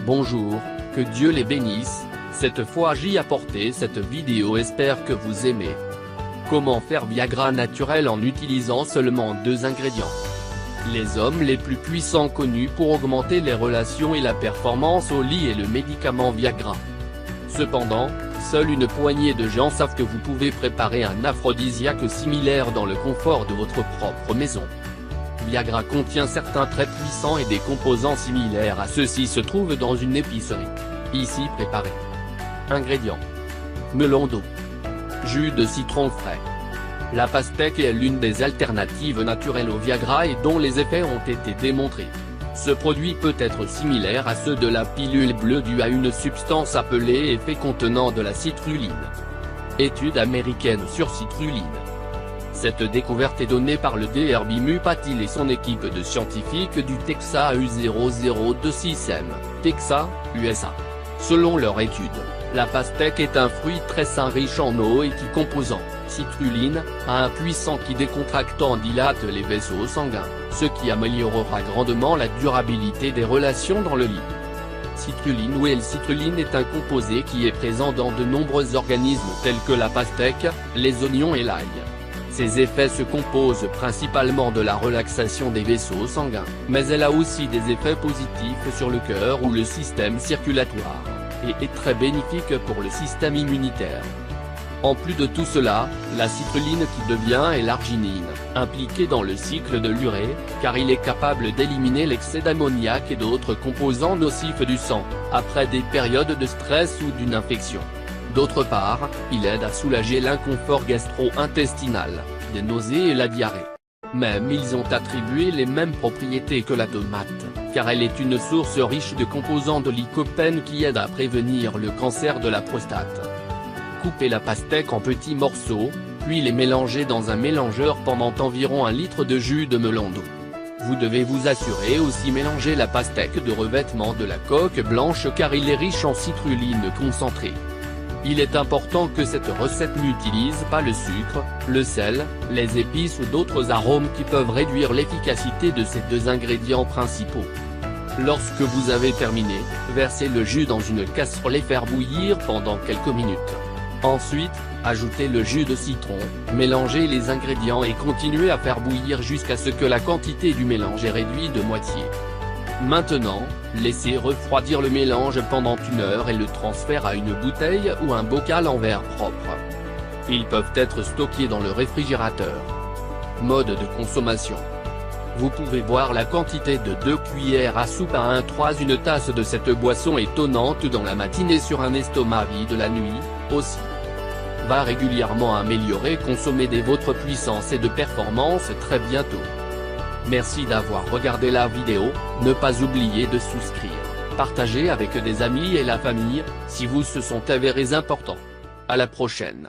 Bonjour, que Dieu les bénisse. Cette fois j'y apporté cette vidéo, espère que vous aimez. Comment faire Viagra naturel en utilisant seulement 2 ingrédients. Les hommes les plus puissants connus pour augmenter les relations et la performance au lit est le médicament Viagra. Cependant, seule une poignée de gens savent que vous pouvez préparer un aphrodisiaque similaire dans le confort de votre propre maison. Viagra contient certains très puissants et des composants similaires à ceux-ci se trouvent dans une épicerie. Ici préparé. Ingrédients. Melon d'eau. Jus de citron frais. La pastèque est l'une des alternatives naturelles au Viagra et dont les effets ont été démontrés. Ce produit peut être similaire à ceux de la pilule bleue due à une substance appelée effet contenant de la citrulline. Étude américaine sur citrulline. Cette découverte est donnée par le Dr Bimu Patil et son équipe de scientifiques du Texas U00226M, Texas, USA. Selon leur étude, la pastèque est un fruit très sain riche en eau et qui composant, citrulline, a un puissant qui décontractant dilate les vaisseaux sanguins, ce qui améliorera grandement la durabilité des relations dans le lit. Citrulline ou L-citrulline est un composé qui est présent dans de nombreux organismes tels que la pastèque, les oignons et l'ail. Ses effets se composent principalement de la relaxation des vaisseaux sanguins, mais elle a aussi des effets positifs sur le cœur ou le système circulatoire, et est très bénéfique pour le système immunitaire. En plus de tout cela, la citrulline qui devient l'arginine, impliquée dans le cycle de l'urée, car il est capable d'éliminer l'excès d'ammoniac et d'autres composants nocifs du sang, après des périodes de stress ou d'une infection. D'autre part, il aide à soulager l'inconfort gastro-intestinal, des nausées et la diarrhée. Même ils ont attribué les mêmes propriétés que la tomate, car elle est une source riche de composants de lycopène qui aident à prévenir le cancer de la prostate. Coupez la pastèque en petits morceaux, puis les mélangez dans un mélangeur pendant environ 1 litre de jus de melon d'eau. Vous devez vous assurer aussi mélanger la pastèque de revêtement de la coque blanche car il est riche en citrulline concentrée. Il est important que cette recette n'utilise pas le sucre, le sel, les épices ou d'autres arômes qui peuvent réduire l'efficacité de ces 2 ingrédients principaux. Lorsque vous avez terminé, versez le jus dans une casserole et faire bouillir pendant quelques minutes. Ensuite, ajoutez le jus de citron, mélangez les ingrédients et continuez à faire bouillir jusqu'à ce que la quantité du mélange est réduite de moitié. Maintenant, laissez refroidir le mélange pendant 1 heure et le transfère à une bouteille ou un bocal en verre propre. Ils peuvent être stockés dans le réfrigérateur. Mode de consommation. Vous pouvez boire la quantité de 2 cuillères à soupe à 1/3 une tasse de cette boisson étonnante dans la matinée sur un estomac vide la nuit, aussi. Va régulièrement améliorer consommer de votre puissance et de performance très bientôt. Merci d'avoir regardé la vidéo, ne pas oublier de souscrire, partager avec des amis et la famille, si vous se sont avérés importants. À la prochaine.